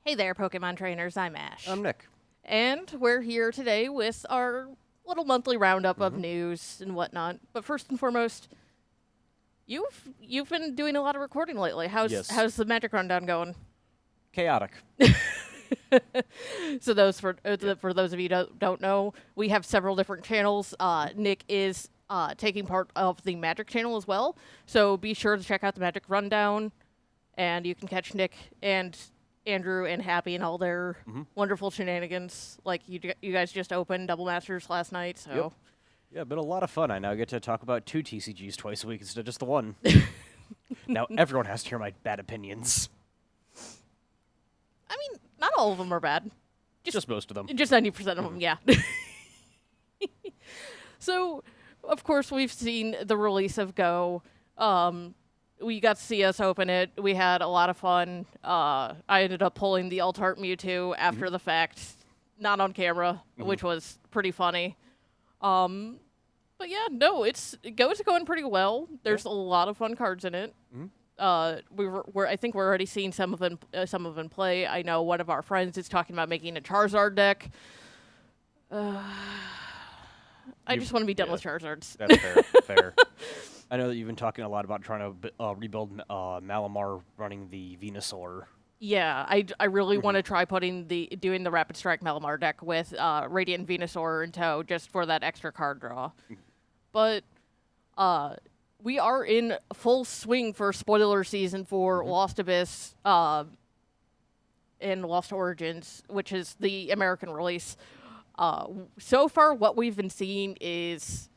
Hey there, Pokemon trainers. I'm Ash. I'm Nick. And we're here today with our little monthly roundup of news and whatnot. But first and foremost, you've been doing a lot of recording lately. Yes. How's the Magic Rundown going? Chaotic. So for those of you who don't know, we have several different channels. Nick is taking part of the Magic channel as well. So be sure to check out the Magic Rundown, and you can catch Nick and Andrew and Happy and all their wonderful shenanigans. Like you guys just opened Double Masters last night, so Yep. Yeah, been a lot of fun. I now get to talk about 2 TCGs twice a week instead of just the one. Now everyone has to hear my bad opinions. I mean, not all of them are bad. Just most of them. Just 90% of them, yeah. So, of course, we've seen the release of Go. We got to see us open it. We had a lot of fun. I ended up pulling the Alt-Art Mewtwo after the fact, not on camera, which was pretty funny. But yeah, no, Go's going pretty well. There's a lot of fun cards in it. I think we're already seeing some of them play. I know one of our friends is talking about making a Charizard deck. I just want to be done with Charizards. That's fair. Fair. I know that you've been talking a lot about trying to rebuild Malamar running the Venusaur. Yeah, I really want to try doing the Rapid Strike Malamar deck with Radiant Venusaur in tow just for that extra card draw. But we are in full swing for spoiler season for Lost Abyss and Lost Origins, which is the American release. So far, what we've been seeing is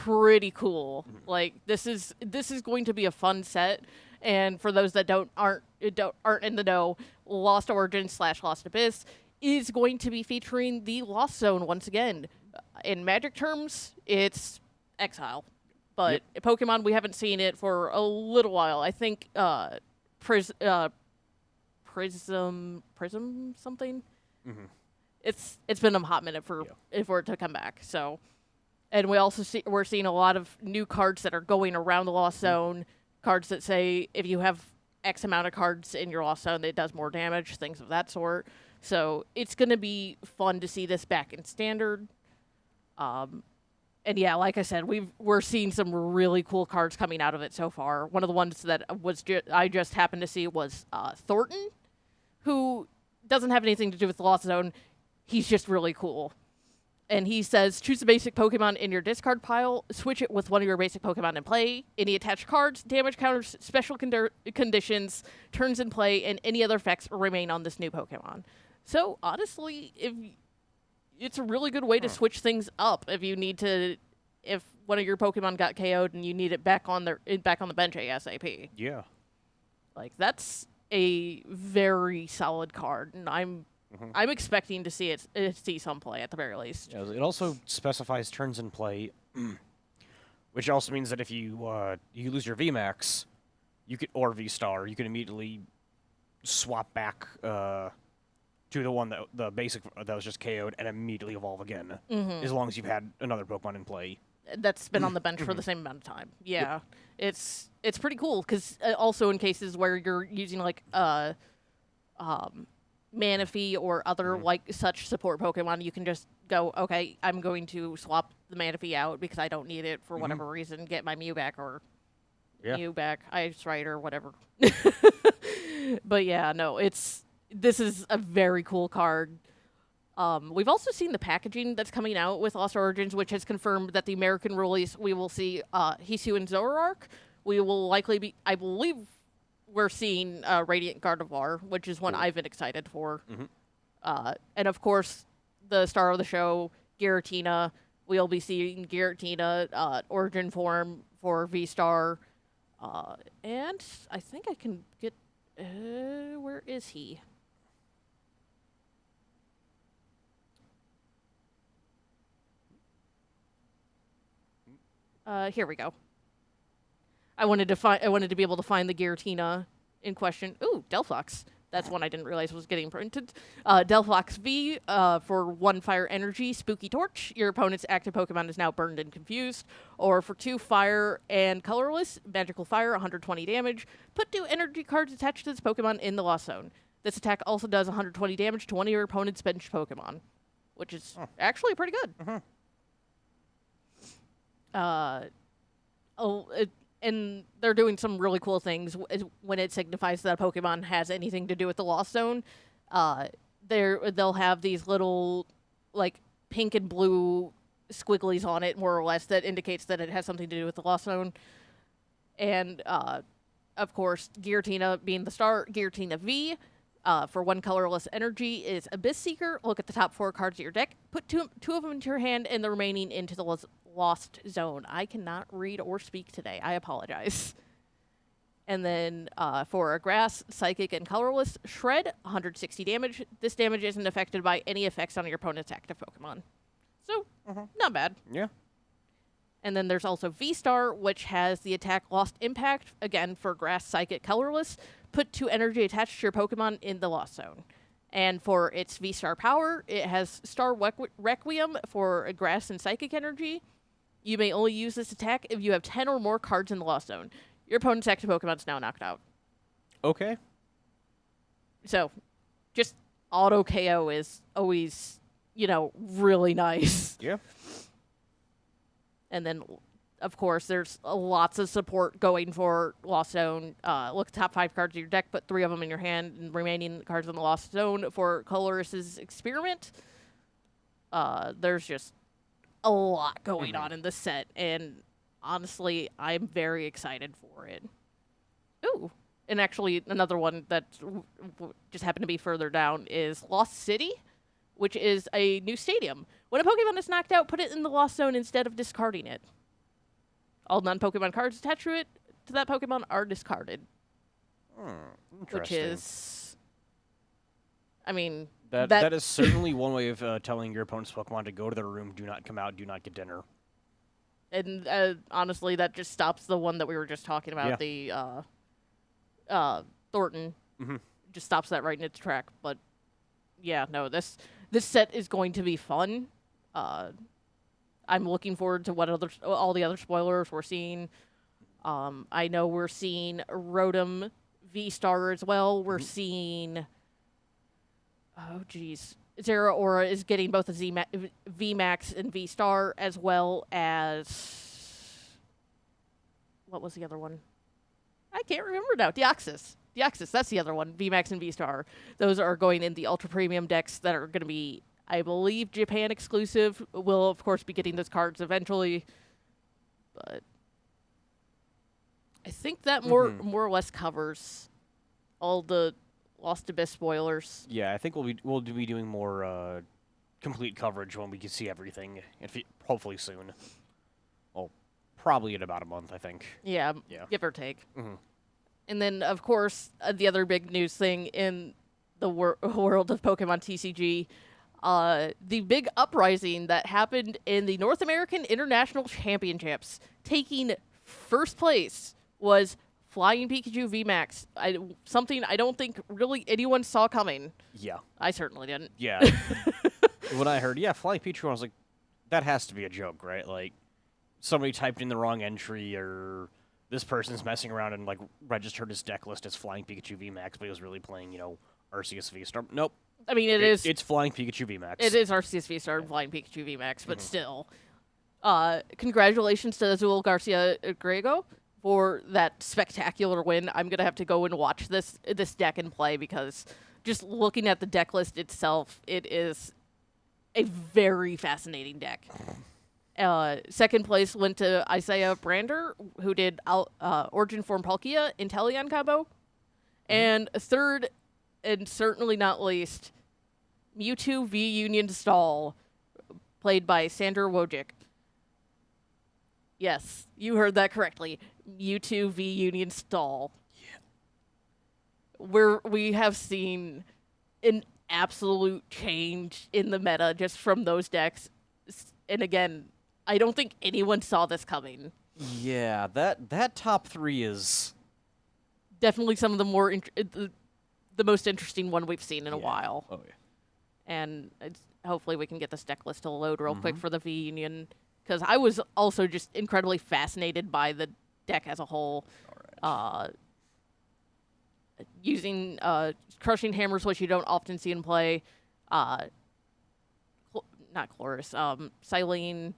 pretty cool. Like this is going to be a fun set. And for those that aren't in the know, Lost Origins / Lost Abyss is going to be featuring the Lost Zone once again. In Magic terms, it's Exile. But Pokemon, we haven't seen it for a little while. I think Prism something. It's been a hot minute for it to come back. So, and we're seeing a lot of new cards that are going around the Lost Zone. Cards that say if you have X amount of cards in your Lost Zone, it does more damage, things of that sort. So it's going to be fun to see this back in Standard. And yeah, like I said, we're seeing some really cool cards coming out of it so far. One of the ones that I just happened to see was Thornton, who doesn't have anything to do with the Lost Zone. He's just really cool. And he says, choose a basic Pokemon in your discard pile, switch it with one of your basic Pokemon in play. Any attached cards, damage counters, special conditions, turns in play, and any other effects remain on this new Pokemon. So, honestly, it's a really good way to switch things up if one of your Pokemon got KO'd and you need it back on the bench ASAP. Yeah. Like, that's a very solid card, and I'm expecting to see some play at the very least. Yeah, it also specifies turns in play, which also means that if you lose your VMAX, or V-Star, you can immediately swap back to the one the basic that was just KO'd and immediately evolve again, as long as you've had another Pokemon in play. That's been on the bench for the same amount of time. Yeah, it's pretty cool because also in cases where you're using like Manaphy or other like such support Pokemon, you can just go, okay, I'm going to swap the Manaphy out because I don't need it for whatever reason, get my Mew back or Mew back, Ice Rider, whatever. But yeah, no, this is a very cool card. We've also seen the packaging that's coming out with Lost Origins, which has confirmed that the American release, we will see Hisui and Zoroark. We will likely be, I believe, we're seeing Radiant Gardevoir, which is one I've been excited for. And of course, the star of the show, Giratina. We'll be seeing Giratina origin form for V-Star. And I think I can get... where is he? Here we go. I wanted to be able to find the Giratina in question. Ooh, Delphox. That's one I didn't realize was getting printed. Delphox V for 1 fire energy, Spooky Torch. Your opponent's active Pokemon is now burned and confused. Or for 2 fire and colorless, Magical Fire, 120 damage. Put 2 energy cards attached to this Pokemon in the Lost Zone. This attack also does 120 damage to one of your opponent's benched Pokemon, which is actually pretty good. And they're doing some really cool things when it signifies that a Pokemon has anything to do with the Lost Zone. They'll have these little, like, pink and blue squigglies on it, more or less, that indicates that it has something to do with the Lost Zone. And, of course, Giratina being the star, Giratina V, for 1 colorless energy is Abyss Seeker. Look at the top 4 cards of your deck. Put two of them into your hand and the remaining into the Lost Zone. I cannot read or speak today. I apologize. And then for a Grass, Psychic, and Colorless, Shred, 160 damage. This damage isn't affected by any effects on your opponent's active Pokemon. So, not bad. Yeah. And then there's also V-Star, which has the attack Lost Impact, again, for Grass, Psychic, Colorless. Put 2 energy attached to your Pokemon in the Lost Zone. And for its V-Star power, it has Star Requiem for Grass and Psychic energy. You may only use this attack if you have 10 or more cards in the Lost Zone. Your opponent's active Pokemon is now knocked out. Okay. So, just auto KO is always, really nice. Yeah. And then, of course, there's lots of support going for Lost Zone. Look at the top 5 cards of your deck, put 3 of them in your hand, and remaining cards in the Lost Zone for Colorless's Experiment. There's just a lot going on in this set, and honestly, I'm very excited for it. Ooh. And actually, another one that just happened to be further down is Lost City, which is a new stadium. When a Pokemon is knocked out, put it in the Lost Zone instead of discarding it. All non-Pokemon cards attached to that Pokemon are discarded. Which is... I mean... That is certainly one way of telling your opponent's Pokemon to go to their room, do not come out, do not get dinner. And honestly, that just stops the one that we were just talking about, the Thornton. Just stops that right in its track. But yeah, no, this set is going to be fun. I'm looking forward to what all the other spoilers we're seeing. I know we're seeing Rotom V-Star as well. We're seeing... Oh, geez. Zeraora is getting both a VMAX and V-Star, as well as... What was the other one? I can't remember now. Deoxys, that's the other one. VMAX and V-Star. Those are going in the Ultra Premium decks that are going to be, I believe, Japan exclusive. We'll, of course, be getting those cards eventually. But I think that more or less covers all the Lost Abyss spoilers. Yeah, I think we'll be doing more complete coverage when we can see everything, hopefully soon. Well, probably in about a month, I think. Yeah. Give or take. And then, of course, the other big news thing in the world of Pokemon TCG, the big uprising that happened in the North American International Championships, taking first place was Flying Pikachu VMAX. Something I don't think really anyone saw coming. Yeah. I certainly didn't. Yeah. When I heard, Flying Pikachu, I was like, that has to be a joke, right? Like, somebody typed in the wrong entry, or this person's messing around and, like, registered his deck list as Flying Pikachu VMAX, but he was really playing, Arceus V-Star. Nope. I mean, it's Flying Pikachu VMAX. It is Arceus V-Star and Flying Pikachu VMAX, but still. Congratulations to Azul Garcia Grego for that spectacular win. I'm going to have to go and watch this deck and play, because just looking at the deck list itself, it is a very fascinating deck. Second place went to Isaiah Brander, who did Origin Form Palkia Inteleon combo. And third, and certainly not least, Mewtwo v Union Stall, played by Sander Wojcik. Yes, you heard that correctly. Mewtwo v Union Stall. Yeah. We have seen an absolute change in the meta just from those decks. And again, I don't think anyone saw this coming. Yeah, that top 3 is... Definitely some of the more... the most interesting one we've seen in a Yeah. while. Oh yeah. And hopefully we can get this deck list to load real quick for the V Union, because I was also just incredibly fascinated by the deck as a whole. All right. Using Crushing Hammers, which you don't often see in play. Not Chloris. Silene,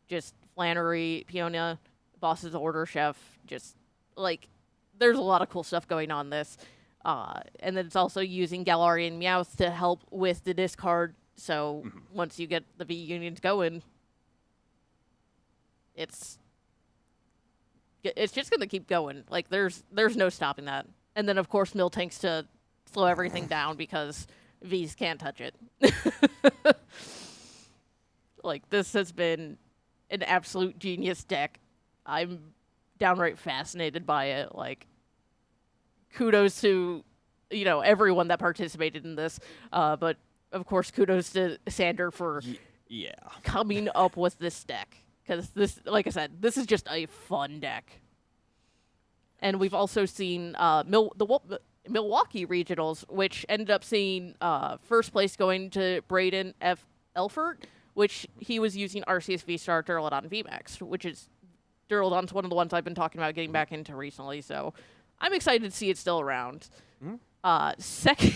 just Flannery, Peonia, Boss's Order, Chef. Just, like, there's a lot of cool stuff going on this. And then it's also using Galarian Meowth to help with the discard. So once you get the V Unions going, it's just going to keep going. Like, there's no stopping that. And then, of course, Miltank's to slow everything down because Vs can't touch it. Like, this has been an absolute genius deck. I'm downright fascinated by it. Like, kudos to, everyone that participated in this. But, of course, kudos to Sander for coming up with this deck. Because this, like I said, this is just a fun deck. And we've also seen Milwaukee regionals, which ended up seeing first place going to Braden F. Elfert, which he was using RCS V-Star Duraludon VMAX, which is Duraludon's one of the ones I've been talking about getting back into recently. So I'm excited to see it still around. Second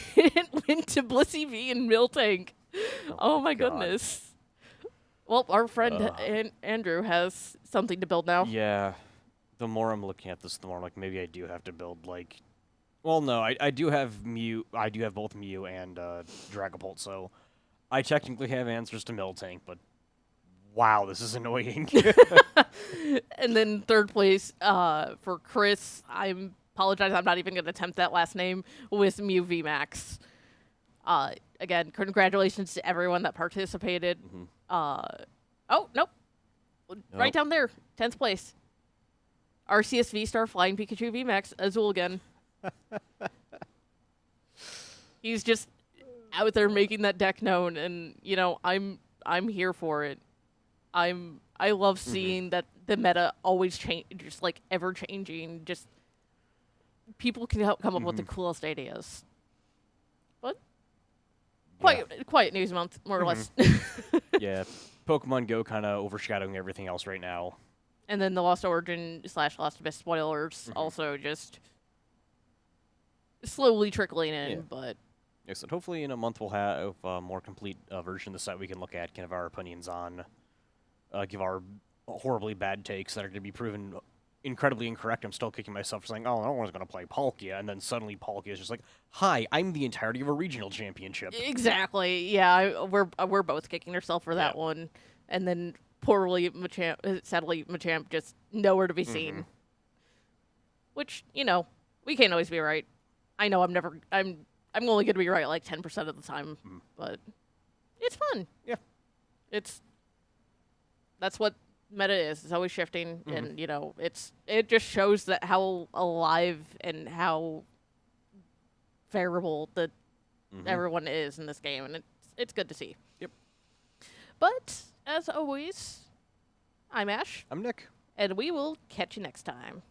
went to Blissey V and Miltank. Oh my goodness. Well, our friend Andrew has something to build now. Yeah. The more I'm looking at this, the more I'm like, maybe I do have to build, like... Well, no, I do have Mew. I do have both Mew and Dragapult, so I technically have answers to Miltank, but wow, this is annoying. And then third place for Chris, I apologize, I'm not even going to attempt that last name, with Mew VMAX. Again, congratulations to everyone that participated. Oh, nope. Right down there, 10th place. RCS V-Star Flying Pikachu VMAX, Azul again. He's just out there making that deck known, and I'm here for it. I love seeing that the meta always change, just like ever changing. Just people can help come up with the coolest ideas. But quiet news month, more or less. Yeah, Pokemon Go kind of overshadowing everything else right now. And then the Lost Origin / Lost Abyss spoilers also just slowly trickling in, but... Yeah, so hopefully in a month we'll have a more complete version of the set we can look at, kind of our opinions on, give our horribly bad takes that are going to be proven incredibly incorrect. I'm still kicking myself for saying, oh, no one's going to play Palkia, and then suddenly Palkia is just like, hi, I'm the entirety of a regional championship. Exactly, yeah, we're both kicking ourselves for that one, and then... sadly, Machamp just nowhere to be seen. Which, we can't always be right. I know I'm only going to be right like 10% of the time, but it's fun. Yeah. That's what meta is. It's always shifting, and, it just shows that how alive and how variable that everyone is in this game, and it's good to see. Yep. But... as always, I'm Ash. I'm Nick. And we will catch you next time.